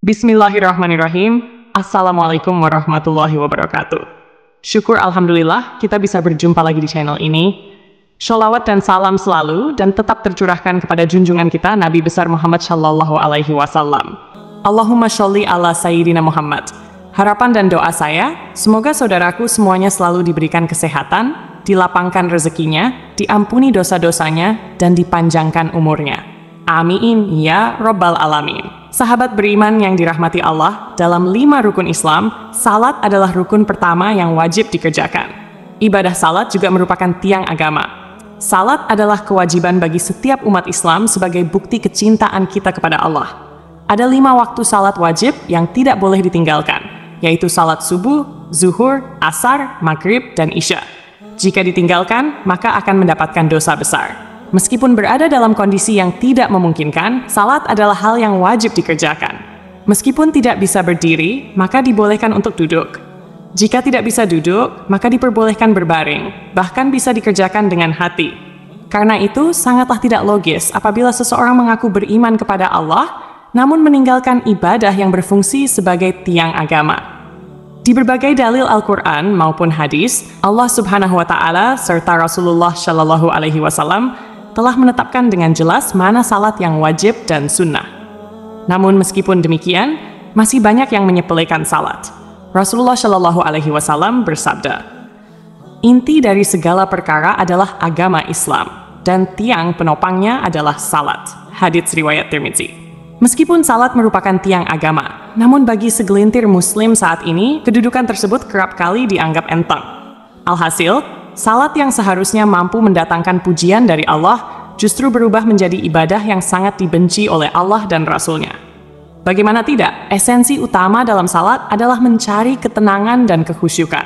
Bismillahirrahmanirrahim. Assalamualaikum warahmatullahi wabarakatuh. Syukur Alhamdulillah kita bisa berjumpa lagi di channel ini. Sholawat dan salam selalu dan tetap tercurahkan kepada junjungan kita Nabi besar Muhammad Shallallahu Alaihi Wasallam. Allahumma sholli ala Sayyidina Muhammad. Harapan dan doa saya, semoga saudaraku semuanya selalu diberikan kesehatan, dilapangkan rezekinya, diampuni dosa-dosanya, dan dipanjangkan umurnya. Amin ya Rabbal Alamin. Sahabat beriman yang dirahmati Allah, dalam 5 rukun Islam, salat adalah rukun pertama yang wajib dikerjakan. Ibadah salat juga merupakan tiang agama. Salat adalah kewajiban bagi setiap umat Islam sebagai bukti kecintaan kita kepada Allah. Ada 5 waktu salat wajib yang tidak boleh ditinggalkan, yaitu salat subuh, zuhur, asar, maghrib, dan isya. Jika ditinggalkan, maka akan mendapatkan dosa besar. Meskipun berada dalam kondisi yang tidak memungkinkan, salat adalah hal yang wajib dikerjakan. Meskipun tidak bisa berdiri, maka dibolehkan untuk duduk. Jika tidak bisa duduk, maka diperbolehkan berbaring, bahkan bisa dikerjakan dengan hati. Karena itu, sangatlah tidak logis apabila seseorang mengaku beriman kepada Allah, namun meninggalkan ibadah yang berfungsi sebagai tiang agama. Di berbagai dalil Al-Quran maupun hadis, Allah Subhanahu wa Ta'ala serta Rasulullah Shallallahu Alaihi Wasallam telah menetapkan dengan jelas mana salat yang wajib dan sunnah. Namun meskipun demikian, masih banyak yang menyepelekan salat. Rasulullah Shallallahu Alaihi Wasallam bersabda, "Inti dari segala perkara adalah agama Islam, dan tiang penopangnya adalah salat." Hadits riwayat Tirmidzi. Meskipun salat merupakan tiang agama, namun bagi segelintir muslim saat ini, kedudukan tersebut kerap kali dianggap enteng. Alhasil, salat yang seharusnya mampu mendatangkan pujian dari Allah justru berubah menjadi ibadah yang sangat dibenci oleh Allah dan Rasul-Nya. Bagaimana tidak, esensi utama dalam salat adalah mencari ketenangan dan kekhusyukan.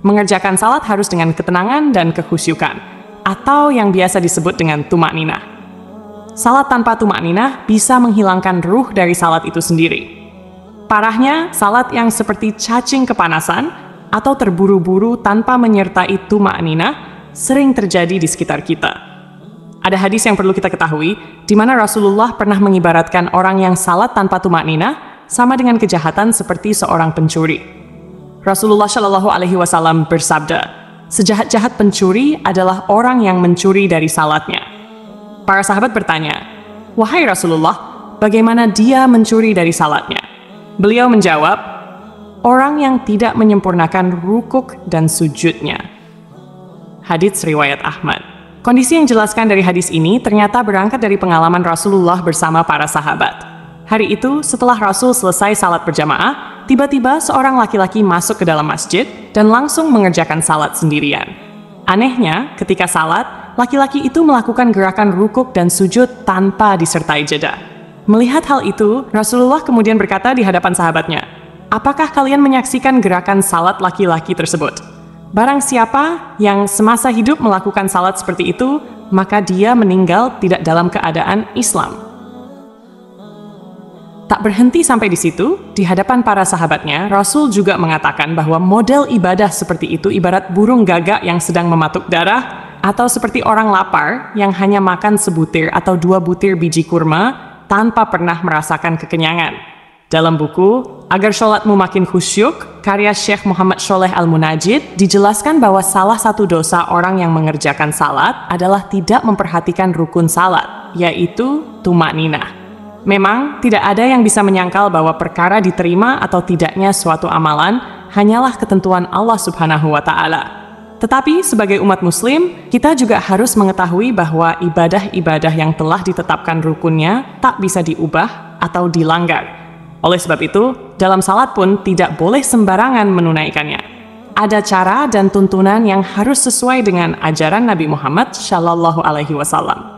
Mengerjakan salat harus dengan ketenangan dan kekhusyukan, atau yang biasa disebut dengan tumakninah. Salat tanpa tumakninah bisa menghilangkan ruh dari salat itu sendiri. Parahnya, salat yang seperti cacing kepanasan atau terburu-buru tanpa menyertai tumakninah sering terjadi di sekitar kita. Ada hadis yang perlu kita ketahui, di mana Rasulullah pernah mengibaratkan orang yang salat tanpa tumakninah sama dengan kejahatan seperti seorang pencuri. Rasulullah Shallallahu Alaihi Wasallam bersabda, "Sejahat-jahat pencuri adalah orang yang mencuri dari salatnya." Para sahabat bertanya, "Wahai Rasulullah, bagaimana dia mencuri dari salatnya?" Beliau menjawab, "Orang yang tidak menyempurnakan rukuk dan sujudnya." Hadits riwayat Ahmad. Kondisi yang dijelaskan dari hadis ini ternyata berangkat dari pengalaman Rasulullah bersama para sahabat. Hari itu, setelah Rasul selesai salat berjamaah, tiba-tiba seorang laki-laki masuk ke dalam masjid dan langsung mengerjakan salat sendirian. Anehnya, ketika salat, laki-laki itu melakukan gerakan rukuk dan sujud tanpa disertai jeda. Melihat hal itu, Rasulullah kemudian berkata di hadapan sahabatnya, "Apakah kalian menyaksikan gerakan salat laki-laki tersebut? Barang siapa yang semasa hidup melakukan salat seperti itu, maka dia meninggal tidak dalam keadaan Islam." Tak berhenti sampai di situ, di hadapan para sahabatnya, Rasul juga mengatakan bahwa model ibadah seperti itu ibarat burung gagak yang sedang mematuk darah, atau seperti orang lapar yang hanya makan sebutir atau 2 butir biji kurma tanpa pernah merasakan kekenyangan. Dalam buku Agar Sholatmu Makin Khusyuk, karya Syekh Muhammad Sholeh Al-Munajid, dijelaskan bahwa salah satu dosa orang yang mengerjakan salat adalah tidak memperhatikan rukun salat, yaitu tumakninah. Memang, tidak ada yang bisa menyangkal bahwa perkara diterima atau tidaknya suatu amalan hanyalah ketentuan Allah Subhanahu wa Ta'ala. Tetapi, sebagai umat muslim, kita juga harus mengetahui bahwa ibadah-ibadah yang telah ditetapkan rukunnya tak bisa diubah atau dilanggar. Oleh sebab itu, dalam salat pun tidak boleh sembarangan menunaikannya. Ada cara dan tuntunan yang harus sesuai dengan ajaran Nabi Muhammad Shallallahu Alaihi Wasallam.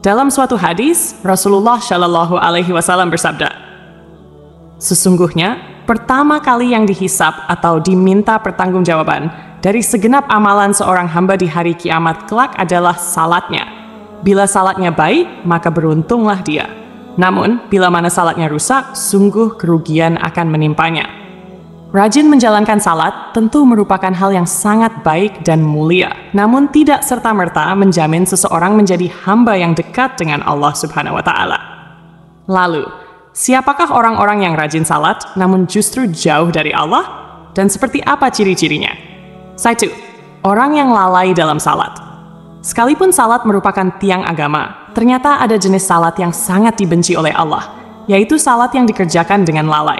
Dalam suatu hadis, Rasulullah Shallallahu Alaihi Wasallam bersabda, "Sesungguhnya, pertama kali yang dihisab atau diminta pertanggungjawaban dari segenap amalan seorang hamba di hari kiamat kelak adalah salatnya. Bila salatnya baik, maka beruntunglah dia. Namun, bila mana salatnya rusak, sungguh kerugian akan menimpanya." Rajin menjalankan salat tentu merupakan hal yang sangat baik dan mulia, namun tidak serta-merta menjamin seseorang menjadi hamba yang dekat dengan Allah Subhanahu wa Ta'ala. Lalu, Siapakah orang-orang yang rajin salat, namun justru jauh dari Allah? Dan seperti apa ciri-cirinya? 1. Orang yang lalai dalam salat. Sekalipun salat merupakan tiang agama, ternyata ada jenis salat yang sangat dibenci oleh Allah, yaitu salat yang dikerjakan dengan lalai.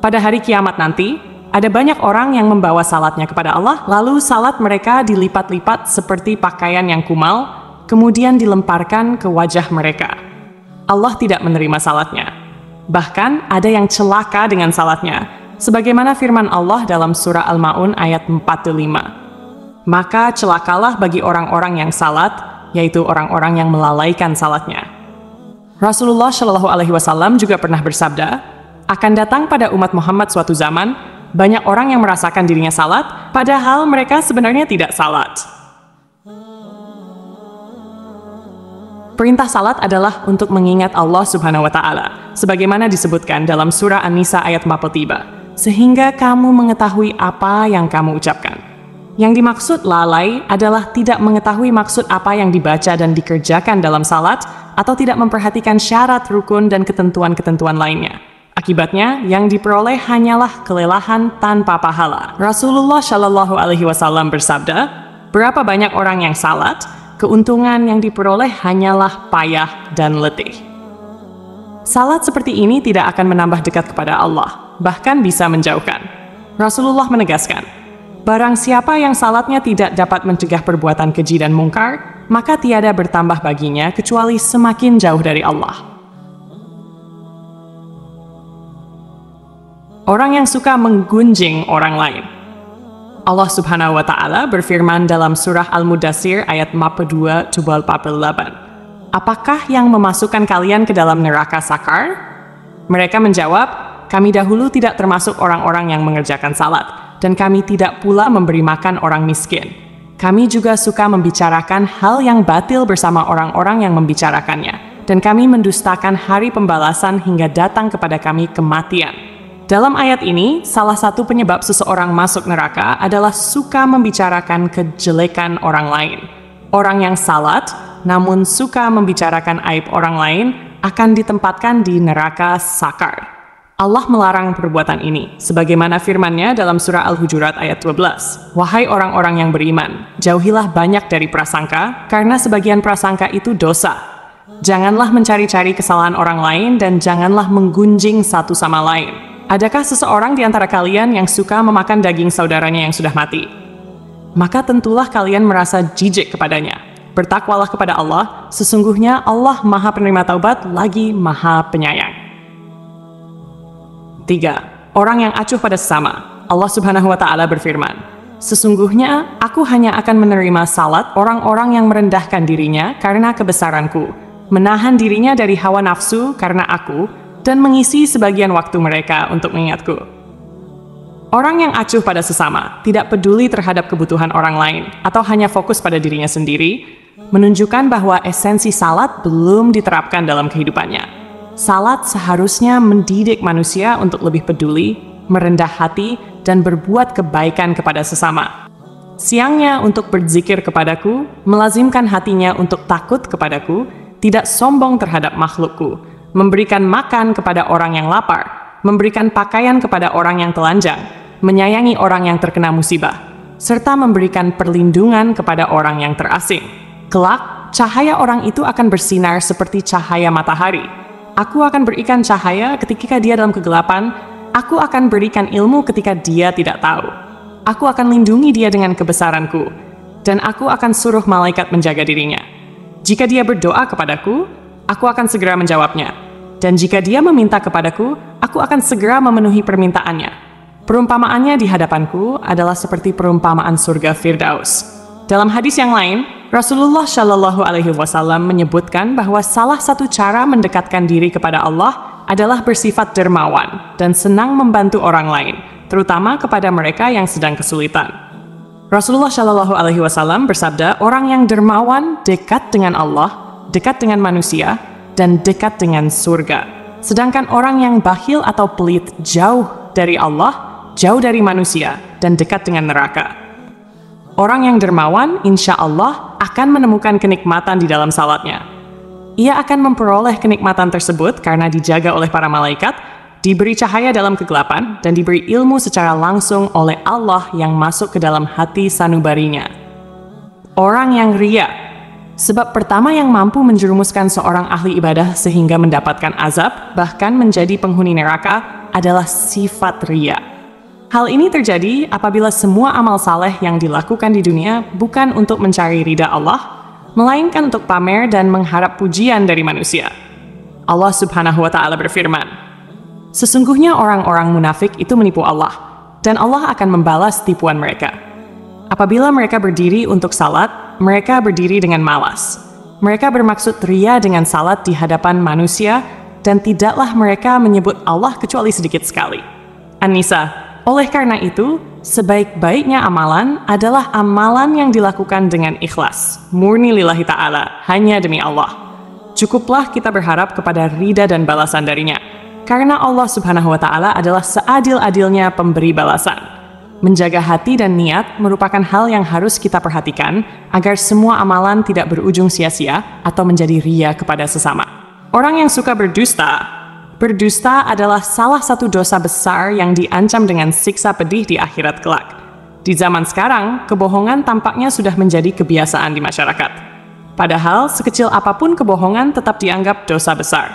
Pada hari kiamat nanti, ada banyak orang yang membawa salatnya kepada Allah, lalu salat mereka dilipat-lipat seperti pakaian yang kumal, kemudian dilemparkan ke wajah mereka. Allah tidak menerima salatnya. Bahkan ada yang celaka dengan salatnya, sebagaimana firman Allah dalam surah Al-Ma'un ayat 45. Maka celakalah bagi orang-orang yang salat, yaitu orang-orang yang melalaikan salatnya. Rasulullah Shallallahu Alaihi Wasallam juga pernah bersabda, akan datang pada umat Muhammad suatu zaman, banyak orang yang merasakan dirinya salat, padahal mereka sebenarnya tidak salat. Perintah salat adalah untuk mengingat Allah Subhanahu wa Ta'ala, sebagaimana disebutkan dalam surah An-Nisa ayat 43, sehingga kamu mengetahui apa yang kamu ucapkan. Yang dimaksud lalai adalah tidak mengetahui maksud apa yang dibaca dan dikerjakan dalam salat, atau tidak memperhatikan syarat, rukun, dan ketentuan-ketentuan lainnya. Akibatnya, yang diperoleh hanyalah kelelahan tanpa pahala. Rasulullah Shallallahu Alaihi Wasallam bersabda, berapa banyak orang yang salat, keuntungan yang diperoleh hanyalah payah dan letih. Salat seperti ini tidak akan menambah dekat kepada Allah, bahkan bisa menjauhkan. Rasulullah menegaskan, barang siapa yang salatnya tidak dapat mencegah perbuatan keji dan mungkar, maka tiada bertambah baginya kecuali semakin jauh dari Allah. Orang yang suka menggunjing orang lain. Allah Subhanahu wa Ta'ala berfirman dalam surah Al-Mudaththir ayat 42-48. Apakah yang memasukkan kalian ke dalam neraka sakar? Mereka menjawab, kami dahulu tidak termasuk orang-orang yang mengerjakan salat, dan kami tidak pula memberi makan orang miskin. Kami juga suka membicarakan hal yang batil bersama orang-orang yang membicarakannya, dan kami mendustakan hari pembalasan hingga datang kepada kami kematian. Dalam ayat ini, salah satu penyebab seseorang masuk neraka adalah suka membicarakan kejelekan orang lain. Orang yang salat, namun suka membicarakan aib orang lain, akan ditempatkan di neraka sakar. Allah melarang perbuatan ini, sebagaimana firman-Nya dalam surah Al-Hujurat ayat 12. Wahai orang-orang yang beriman, jauhilah banyak dari prasangka, karena sebagian prasangka itu dosa. Janganlah mencari-cari kesalahan orang lain, dan janganlah menggunjing satu sama lain. Adakah seseorang di antara kalian yang suka memakan daging saudaranya yang sudah mati? Maka tentulah kalian merasa jijik kepadanya. Bertakwalah kepada Allah, sesungguhnya Allah Maha Penerima Taubat lagi Maha Penyayang. 3. Orang yang acuh pada sesama. Allah Subhanahu wa Ta'ala berfirman, sesungguhnya aku hanya akan menerima salat orang-orang yang merendahkan dirinya karena kebesaranku, menahan dirinya dari hawa nafsu karena aku, dan mengisi sebagian waktu mereka untuk mengingatku. Orang yang acuh pada sesama, tidak peduli terhadap kebutuhan orang lain, atau hanya fokus pada dirinya sendiri, menunjukkan bahwa esensi salat belum diterapkan dalam kehidupannya. Salat seharusnya mendidik manusia untuk lebih peduli, merendah hati, dan berbuat kebaikan kepada sesama. Siangnya untuk berzikir kepadaku, melazimkan hatinya untuk takut kepadaku, tidak sombong terhadap makhlukku, memberikan makan kepada orang yang lapar, memberikan pakaian kepada orang yang telanjang, menyayangi orang yang terkena musibah, serta memberikan perlindungan kepada orang yang terasing. Kelak, cahaya orang itu akan bersinar seperti cahaya matahari. Aku akan berikan cahaya ketika dia dalam kegelapan, aku akan berikan ilmu ketika dia tidak tahu. Aku akan lindungi dia dengan kebesaranku, dan aku akan suruh malaikat menjaga dirinya. Jika dia berdoa kepadaku, aku akan segera menjawabnya. Dan jika dia meminta kepadaku, aku akan segera memenuhi permintaannya. Perumpamaannya di hadapanku adalah seperti perumpamaan surga Firdaus. Dalam hadis yang lain, Rasulullah Shallallahu Alaihi Wasallam menyebutkan bahwa salah satu cara mendekatkan diri kepada Allah adalah bersifat dermawan dan senang membantu orang lain, terutama kepada mereka yang sedang kesulitan. Rasulullah Shallallahu Alaihi Wasallam bersabda, orang yang dermawan dekat dengan Allah, dekat dengan manusia, dan dekat dengan surga. Sedangkan orang yang bakhil atau pelit jauh dari Allah, jauh dari manusia, dan dekat dengan neraka. Orang yang dermawan, insya Allah, akan menemukan kenikmatan di dalam salatnya. Ia akan memperoleh kenikmatan tersebut karena dijaga oleh para malaikat, diberi cahaya dalam kegelapan, dan diberi ilmu secara langsung oleh Allah yang masuk ke dalam hati sanubarinya. Orang yang ria. Sebab pertama yang mampu menjerumuskan seorang ahli ibadah sehingga mendapatkan azab, bahkan menjadi penghuni neraka, adalah sifat ria. Hal ini terjadi apabila semua amal saleh yang dilakukan di dunia bukan untuk mencari ridha Allah, melainkan untuk pamer dan mengharap pujian dari manusia. Allah Subhanahu wa Ta'ala berfirman, "Sesungguhnya orang-orang munafik itu menipu Allah, dan Allah akan membalas tipuan mereka. Apabila mereka berdiri untuk salat, mereka berdiri dengan malas. Mereka bermaksud ria dengan salat di hadapan manusia, dan tidaklah mereka menyebut Allah kecuali sedikit sekali." An-Nisa. Oleh karena itu, sebaik-baiknya amalan adalah amalan yang dilakukan dengan ikhlas, murni lillahi ta'ala, hanya demi Allah. Cukuplah kita berharap kepada ridha dan balasan darinya, karena Allah Subhanahu wa Ta'ala adalah seadil-adilnya pemberi balasan. Menjaga hati dan niat merupakan hal yang harus kita perhatikan agar semua amalan tidak berujung sia-sia atau menjadi ria kepada sesama. Orang yang suka berdusta adalah salah satu dosa besar yang diancam dengan siksa pedih di akhirat kelak. Di zaman sekarang, kebohongan tampaknya sudah menjadi kebiasaan di masyarakat. Padahal, sekecil apapun kebohongan tetap dianggap dosa besar.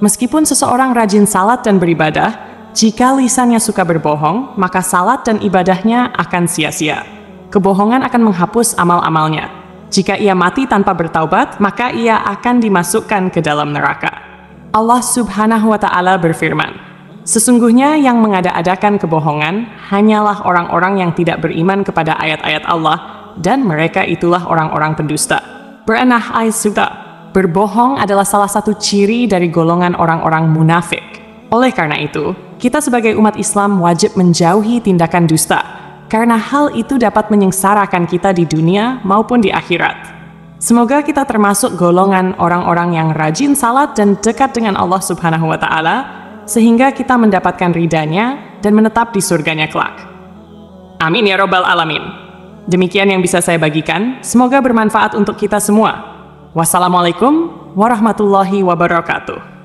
Meskipun seseorang rajin salat dan beribadah, jika lisannya suka berbohong, maka salat dan ibadahnya akan sia-sia. Kebohongan akan menghapus amal-amalnya. Jika ia mati tanpa bertaubat, maka ia akan dimasukkan ke dalam neraka. Allah Subhanahu wa Ta'ala berfirman, "Sesungguhnya yang mengada-adakan kebohongan hanyalah orang-orang yang tidak beriman kepada ayat-ayat Allah, dan mereka itulah orang-orang pendusta." Berenah Suta, berbohong adalah salah satu ciri dari golongan orang-orang munafik. Oleh karena itu, kita sebagai umat Islam wajib menjauhi tindakan dusta, karena hal itu dapat menyengsarakan kita di dunia maupun di akhirat. Semoga kita termasuk golongan orang-orang yang rajin salat dan dekat dengan Allah Subhanahu wa Ta'ala, sehingga kita mendapatkan ridhanya dan menetap di surganya kelak. Amin ya Rabbal Alamin. Demikian yang bisa saya bagikan, semoga bermanfaat untuk kita semua. Wassalamualaikum warahmatullahi wabarakatuh.